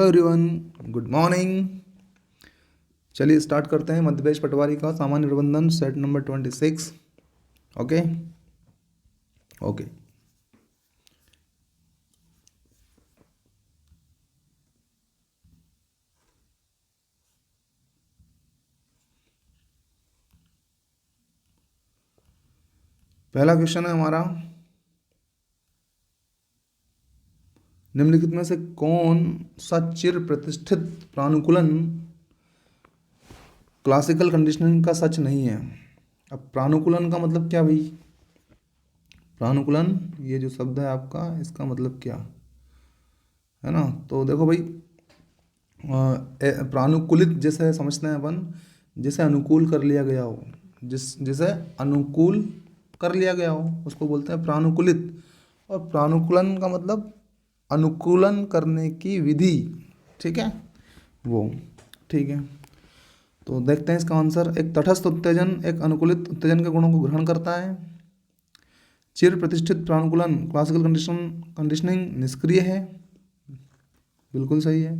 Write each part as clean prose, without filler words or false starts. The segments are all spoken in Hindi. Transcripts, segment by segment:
Everyone, good morning. चलिए स्टार्ट करते हैं मध्य प्रदेश पटवारी का सामान्य प्रबंधन सेट नंबर 26। ओके ओके पहला क्वेश्चन है हमारा, निम्नलिखित में से कौन सा चिर प्रतिष्ठित प्रानुकूलन क्लासिकल कंडीशनिंग का सच नहीं है। अब प्रानुकूलन का मतलब क्या भाई? प्रानुकूलन ये जो शब्द है आपका, इसका मतलब क्या है ना? तो देखो भाई, प्रानुकूलित जैसे समझते हैं अपन, जिसे अनुकूल कर लिया गया हो, जिसे अनुकूल कर लिया गया हो उसको बोलते हैं प्रानुकूलित। और प्रानुकूलन का मतलब अनुकूलन करने की विधि, ठीक है वो, ठीक है। तो देखते हैं इसका आंसर। एक तटस्थ उत्तेजन एक अनुकूलित उत्तेजन के गुणों को ग्रहण करता है। चिर प्रतिष्ठित प्रानुकूलन क्लासिकल कंडीशनिंग निष्क्रिय है, बिल्कुल सही है।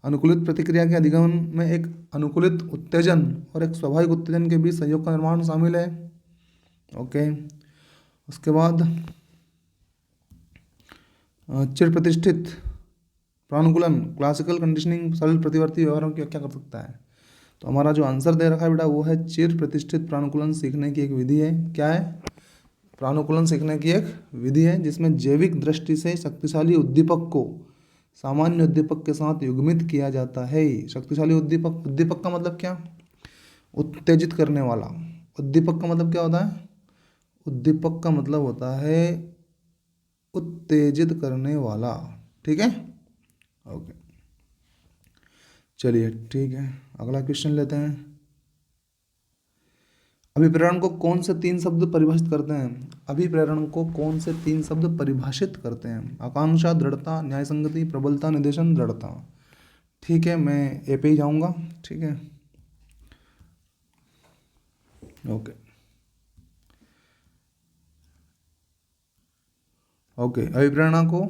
अनुकूलित प्रतिक्रिया के अधिगमन में एक अनुकूलित उत्तेजन और एक स्वाभाविक उत्तेजन के बीच संयोग का निर्माण शामिल है। ओके, उसके बाद चिर प्रतिष्ठित प्रानुकूलन क्लासिकल कंडीशनिंग सरल प्रतिवर्ती व्यवहारों की व्याख्या कर सकता है। तो हमारा जो आंसर दे रखा है बेटा वो है चिर प्रतिष्ठित प्रानुकूलन सीखने की एक विधि है। क्या है? प्रानुकूलन सीखने की एक विधि है जिसमें जैविक दृष्टि से शक्तिशाली उद्दीपक को सामान्य उद्दीपक के साथ युग्मित किया जाता है। शक्तिशाली उद्दीपक, उद्दीपक का मतलब क्या? उत्तेजित करने वाला। उद्दीपक का मतलब क्या होता है? उद्दीपक का मतलब होता है उत्तेजित करने वाला, ठीक है। ओके, चलिए ठीक है, अगला क्वेश्चन लेते हैं। अभिप्रेरण को कौन से 3 शब्द परिभाषित करते हैं? अभिप्रेरण को कौन से 3 शब्द परिभाषित करते हैं? आकांक्षा, दृढ़ता, न्याय संगति, प्रबलता, निर्देशन, दृढ़ता। ठीक है, मैं ए पे ही जाऊंगा, ठीक है। ओके ओके, अभिप्रेरणा को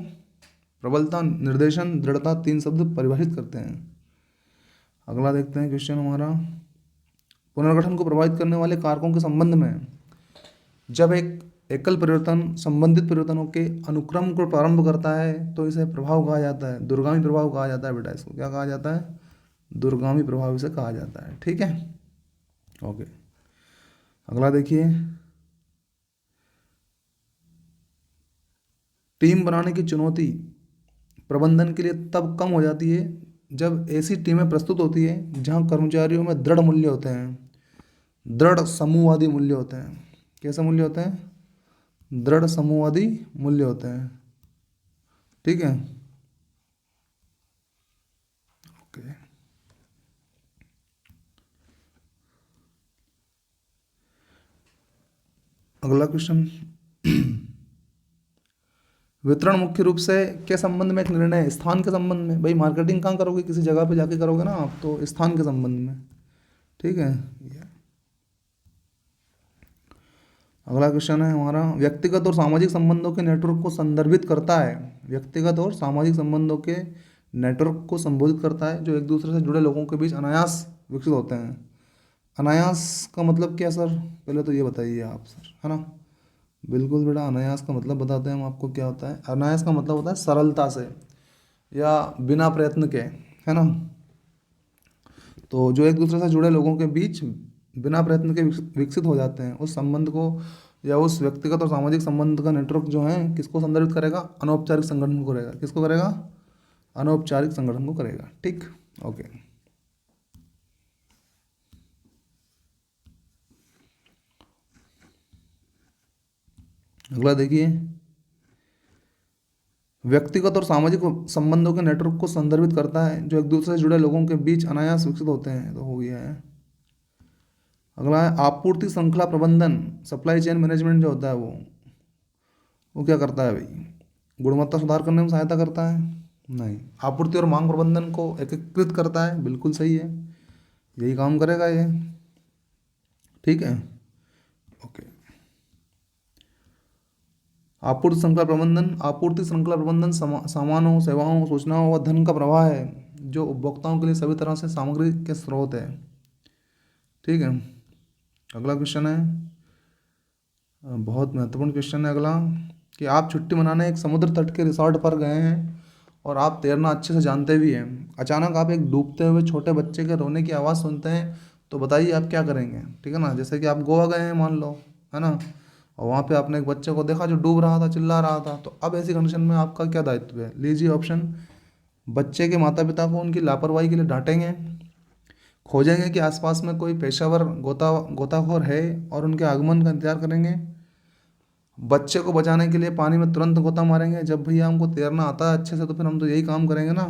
प्रबलता, निर्देशन, दृढ़ता 3 शब्द परिभाषित करते हैं। अगला देखते हैं क्वेश्चन हमारा। पुनर्गठन को प्रभावित करने वाले कारकों के संबंध में जब एक एकल परिवर्तन संबंधित परिवर्तनों के अनुक्रम को प्रारंभ करता है तो इसे प्रभाव कहा जाता है, दूरगामी प्रभाव कहा जाता है बेटा। इसको क्या कहा जाता है? दूरगामी प्रभाव इसे कहा जाता है, ठीक है। ओके, अगला देखिए। टीम बनाने की चुनौती प्रबंधन के लिए तब कम हो जाती है जब ऐसी टीमें प्रस्तुत होती है जहां कर्मचारियों में दृढ़ मूल्य होते हैं, दृढ़ समूहवादी मूल्य होते हैं। कैसे मूल्य होते हैं? दृढ़ समूहवादी मूल्य होते हैं, ठीक है। ओके, अगला क्वेश्चन। वितरण मुख्य रूप से के संबंध में एक निर्णय है, स्थान के संबंध में। भाई मार्केटिंग कहाँ करोगे? किसी जगह पे जाके करोगे ना आप, तो स्थान के संबंध में, ठीक है। अगला क्वेश्चन है हमारा, व्यक्तिगत और सामाजिक संबंधों के नेटवर्क को संदर्भित करता है। व्यक्तिगत और सामाजिक संबंधों के नेटवर्क को संबोधित करता है जो एक दूसरे से जुड़े लोगों के बीच अनायास विकसित होते हैं। अनायास का मतलब क्या सर? पहले तो ये बताइए आप सर, है ना। बिल्कुल बेटा, अनायास का मतलब बताते हैं हम आपको क्या होता है। अनायास का मतलब होता है सरलता से या बिना प्रयत्न के, है ना। तो जो एक दूसरे से जुड़े लोगों के बीच बिना प्रयत्न के विकसित हो जाते हैं, उस संबंध को या उस व्यक्तिगत और सामाजिक संबंध का नेटवर्क जो है किसको संदर्भित करेगा? अनौपचारिक संगठन को करेगा। किसको करेगा? अनौपचारिक संगठन को करेगा, ठीक। ओके, अगला देखिए। व्यक्तिगत और सामाजिक संबंधों के नेटवर्क को संदर्भित करता है जो एक दूसरे से जुड़े लोगों के बीच अनायास विकसित होते हैं। तो हो गया है। अगला है आपूर्ति श्रृंखला प्रबंधन, सप्लाई चेन मैनेजमेंट जो होता है वो क्या करता है भाई? गुणवत्ता सुधार करने में सहायता करता है? नहीं। आपूर्ति और मांग प्रबंधन को एकीकृत करता है? बिल्कुल सही है, यही काम करेगा ये, ठीक है। ओके, आपूर्ति श्रृंखला प्रबंधन सामानों, सेवाओं, सूचनाओं व धन का प्रवाह है। जो उपभोक्ताओं के लिए सभी तरह से सामग्री के स्रोत है। ठीक है, अगला क्वेश्चन है, बहुत महत्वपूर्ण क्वेश्चन है अगला, कि आप छुट्टी मनाने एक समुद्र तट के रिसॉर्ट पर गए हैं और आप तैरना अच्छे से जानते भी हैं। अचानक आप एक डूबते हुए छोटे बच्चे के रोने की आवाज़ सुनते हैं, तो बताइए आप क्या करेंगे। ठीक है ना, जैसे कि आप गोवा गए हैं मान लो, है ना, और वहाँ पे आपने एक बच्चे को देखा जो डूब रहा था, चिल्ला रहा था, तो अब ऐसी कंडीशन में आपका क्या दायित्व है। लीजिए ऑप्शन, बच्चे के माता पिता को उनकी लापरवाही के लिए डांटेंगे, खोजेंगे कि आसपास में कोई पेशेवर गोताखोर है और उनके आगमन का इंतजार करेंगे, बच्चे को बचाने के लिए पानी में तुरंत गोता मारेंगे। जब भैया हमको तैरना आता है अच्छे से तो फिर हम तो यही काम करेंगे ना,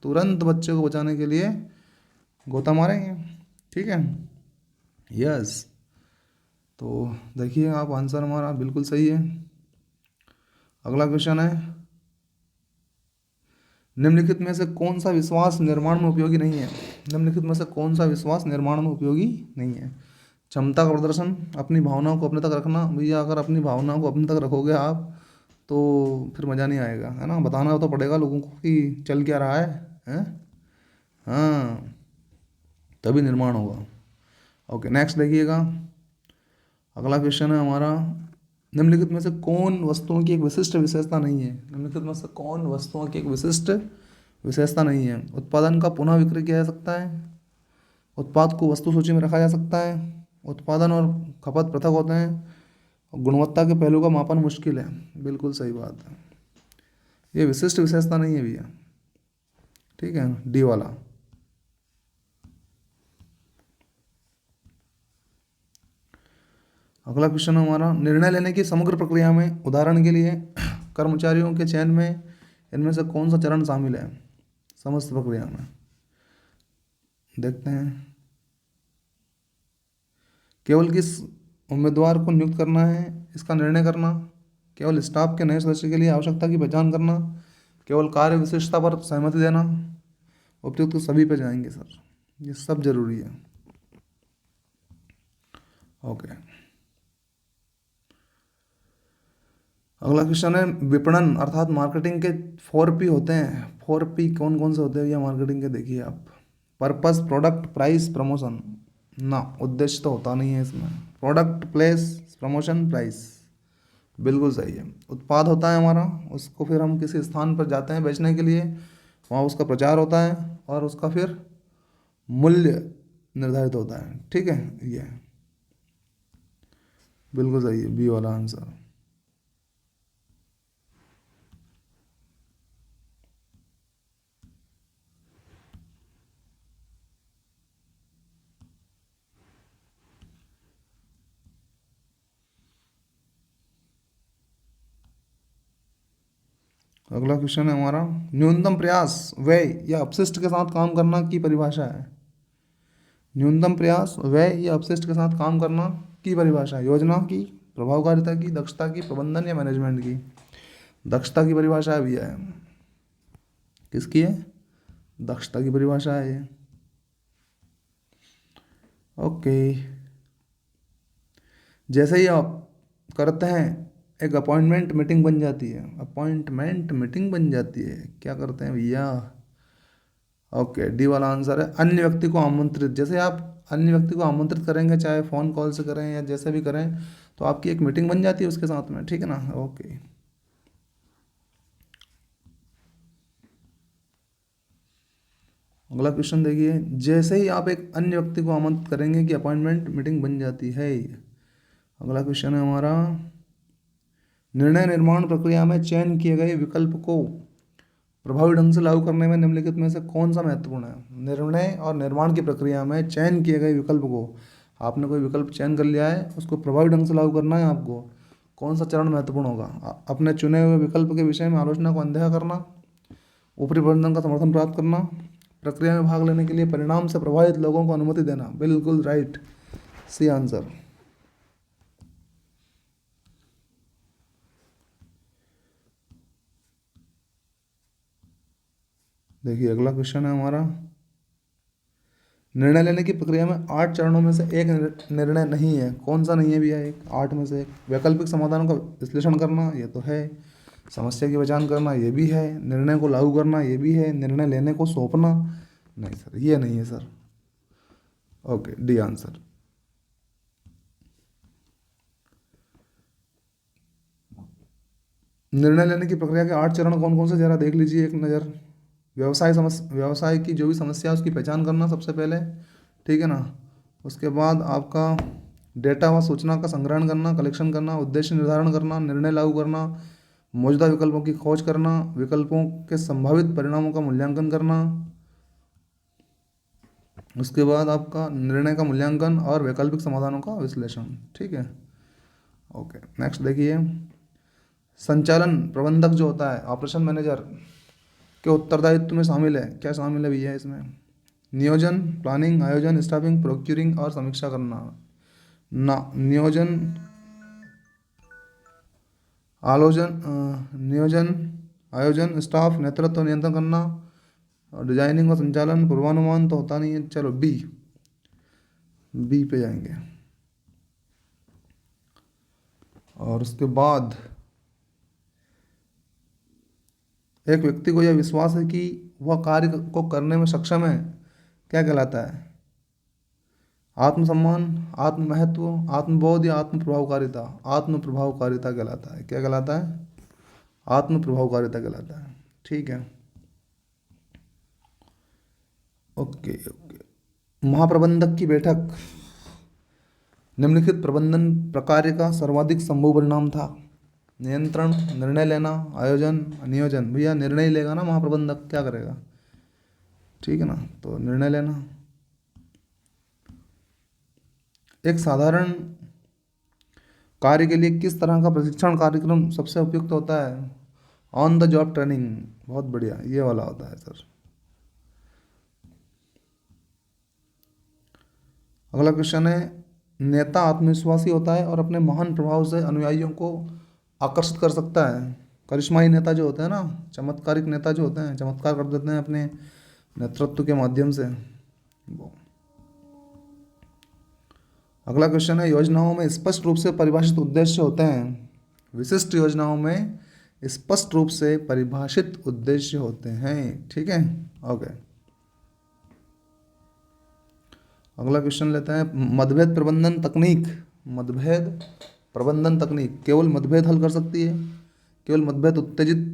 तुरंत बच्चे को बचाने के लिए गोता मारेंगे। ठीक है, यस। तो देखिए आप, आंसर हमारा बिल्कुल सही है। अगला क्वेश्चन है, निम्नलिखित में से कौन सा विश्वास निर्माण में उपयोगी नहीं है। निम्नलिखित में से कौन सा विश्वास निर्माण में उपयोगी नहीं है। क्षमता का प्रदर्शन, अपनी भावनाओं को अपने तक रखना। भैया अगर अपनी भावनाओं को अपने तक रखोगे आप तो फिर मज़ा नहीं आएगा, है ना, बताना तो पड़ेगा लोगों को कि चल क्या रहा है, हैं? हाँ, तभी निर्माण होगा। ओके, नेक्स्ट देखिएगा, अगला क्वेश्चन है हमारा, निम्नलिखित में से कौन वस्तुओं की एक विशिष्ट विशेषता नहीं है। निम्नलिखित में से कौन वस्तुओं की एक विशिष्ट विशेषता नहीं है। उत्पादन का पुनः विक्रय किया जा सकता है, उत्पाद को वस्तु सूची में रखा जा सकता है, उत्पादन और खपत पृथक होते हैं, और गुणवत्ता के पहलू का मापन मुश्किल है। बिल्कुल सही बात है, ये विशिष्ट विशेषता नहीं है भैया। ठीक है, डी वाला। अगला क्वेश्चन है हमारा, निर्णय लेने की समग्र प्रक्रिया में उदाहरण के लिए कर्मचारियों के चयन में इनमें से कौन सा चरण शामिल है। समस्त प्रक्रिया में देखते हैं, केवल किस उम्मीदवार को नियुक्त करना है इसका निर्णय करना, केवल स्टाफ के नए सदस्य के लिए आवश्यकता की पहचान करना, केवल कार्य विशिष्टता पर सहमति देना, उपयुक्त तो सभी पे जाएंगे सर, ये सब जरूरी है। ओके, अगला क्वेश्चन है, विपणन अर्थात मार्केटिंग के 4P होते हैं। 4P कौन कौन से होते हैं भैया मार्केटिंग के, देखिए आप, पर्पस, प्रोडक्ट, प्राइस, प्रमोशन। ना, उद्देश्य तो होता नहीं है इसमें। प्रोडक्ट, प्लेस, प्रमोशन, प्राइस, बिल्कुल सही है। उत्पाद होता है हमारा, उसको फिर हम किसी स्थान पर जाते हैं बेचने के लिए, वहाँ उसका प्रचार होता है और उसका फिर मूल्य निर्धारित होता है। ठीक है, ये बिल्कुल सही है, बी वाला आंसर। अगला क्वेश्चन है हमारा, न्यूनतम प्रयास, व्यय या अपशिष्ट के साथ काम करना की परिभाषा है। न्यूनतम प्रयास, व्यय या अपशिष्ट के साथ काम करना की परिभाषा है। योजना की, प्रभावकारिता की, दक्षता की, प्रबंधन या मैनेजमेंट की। दक्षता की परिभाषा भी है। किसकी है, दक्षता की परिभाषा है ये। ओके, जैसे ही आप करते हैं एक अपॉइंटमेंट मीटिंग बन जाती है। अपॉइंटमेंट मीटिंग बन जाती है, क्या करते हैं भैया। ओके, डी वाला आंसर है, अन्य व्यक्ति को आमंत्रित। जैसे आप अन्य व्यक्ति को आमंत्रित करेंगे, चाहे फ़ोन कॉल से करें या जैसे भी करें, तो आपकी एक मीटिंग बन जाती है उसके साथ में। ठीक है ना, ओके। अगला क्वेश्चन देखिए, जैसे ही आप एक अन्य व्यक्ति को आमंत्रित करेंगे कि अपॉइंटमेंट मीटिंग बन जाती है। अगला क्वेश्चन है हमारा, निर्णय निर्माण प्रक्रिया में चयन किए गए विकल्प को प्रभावी ढंग से लागू करने में निम्नलिखित में से कौन सा महत्वपूर्ण है। निर्णय और निर्माण की प्रक्रिया में चयन किए गए विकल्प को, आपने कोई विकल्प चयन कर लिया है, उसको प्रभावी ढंग से लागू करना है आपको, कौन सा चरण महत्वपूर्ण होगा। अपने चुने हुए विकल्प के विषय में आलोचना को अनदेखा करना, ऊपरी प्रबंधन का समर्थन प्राप्त करना, प्रक्रिया में भाग लेने के लिए परिणाम से प्रभावित लोगों को अनुमति देना। बिल्कुल राइट, सी आंसर। देखिए अगला क्वेश्चन है हमारा, निर्णय लेने की प्रक्रिया में 8 चरणों में से एक निर्णय नहीं है। कौन सा नहीं है भैया, एक 8 में से एक। वैकल्पिक समाधानों का विश्लेषण करना, ये तो है। समस्या की पहचान करना ये भी है, निर्णय को लागू करना ये भी है, निर्णय लेने को सौंपना नहीं सर, ये नहीं है सर। Okay, D answer. निर्णय लेने की प्रक्रिया के 8 चरण कौन कौन से, जरा देख लीजिए एक नज़र। व्यवसाय की जो भी समस्या है उसकी पहचान करना सबसे पहले, ठीक है ना। उसके बाद आपका डेटा व सूचना का संग्रहण करना, कलेक्शन करना, उद्देश्य निर्धारण करना, निर्णय लागू करना, मौजूदा विकल्पों की खोज करना, विकल्पों के संभावित परिणामों का मूल्यांकन करना, उसके बाद आपका निर्णय का मूल्यांकन और वैकल्पिक समाधानों का विश्लेषण, ठीक है। ओके, नेक्स्ट देखिए। संचालन प्रबंधक जो होता है, ऑपरेशन मैनेजर के उत्तरदायित्व में शामिल है, क्या शामिल है भैया इसमें? नियोजन, प्लानिंग, आयोजन, स्टाफिंग, प्रोक्यूरिंग और समीक्षा करना। ना नियोजन, नियोजन, आयोजन, स्टाफ, नेतृत्व नियंत्रण करना, और डिजाइनिंग और संचालन, पूर्वानुमान तो होता नहीं है। चलो बी, बी पे जाएंगे। और उसके बाद एक व्यक्ति को यह विश्वास है कि वह कार्य को करने में सक्षम है, क्या कहलाता है? आत्मसम्मान, आत्ममहत्व, आत्मबोध या आत्म प्रभावकारिता? आत्म प्रभावकारिता कहलाता है। क्या कहलाता है? आत्म प्रभावकारिता कहलाता है, ठीक है। Okay okay. महाप्रबंधक की बैठक निम्नलिखित प्रबंधन प्रक्रिया का सर्वाधिक संभव परिणाम था। नियंत्रण, निर्णय लेना, आयोजन, नियोजन। भैया निर्णय लेगा ना महाप्रबंधक, क्या करेगा? ठीक है ना, तो निर्णय लेना। एक साधारण कार्य के लिए किस तरह का प्रशिक्षण कार्यक्रम सबसे उपयुक्त होता है? ऑन द जॉब ट्रेनिंग, बहुत बढ़िया, ये वाला होता है सर। अगला क्वेश्चन है, नेता आत्मविश्वासी होता है और अपने महान प्रभाव से अनुयायियों को आकर्षित कर सकता है। करिश्माई नेता जो होते हैं ना, चमत्कारिक नेता जो होते हैं, चमत्कार कर देते हैं अपने नेतृत्व के माध्यम से। अगला क्वेश्चन है, योजनाओं में स्पष्ट रूप से परिभाषित उद्देश्य होते हैं। विशिष्ट योजनाओं में स्पष्ट रूप से परिभाषित उद्देश्य होते हैं, ठीक है। ओके, अगला क्वेश्चन लेते हैं, मतभेद प्रबंधन तकनीक। मतभेद प्रबंधन तकनीक केवल मतभेद हल कर सकती है, केवल मतभेद उत्तेजित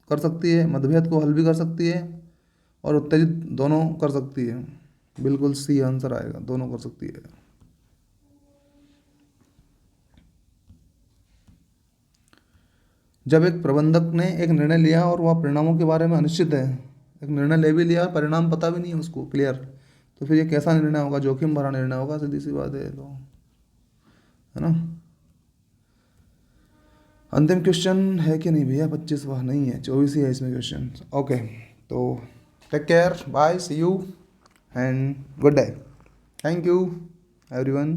कर सकती है, मतभेद को हल भी कर सकती है और उत्तेजित दोनों कर सकती है। बिल्कुल सी आंसर आएगा, दोनों कर सकती है। जब एक प्रबंधक ने एक निर्णय लिया और वह परिणामों के बारे में अनिश्चित है, एक निर्णय ले भी लिया, परिणाम पता भी नहीं है उसको क्लियर, तो फिर ये कैसा निर्णय होगा? जोखिम भरा निर्णय होगा, सीधी सी बात है, तो है ना। अंतिम क्वेश्चन है कि नहीं भैया? 25वां नहीं है, 24 ही है इसमें क्वेश्चन। ओके, तो take care, bye, see you and good day. Thank you everyone.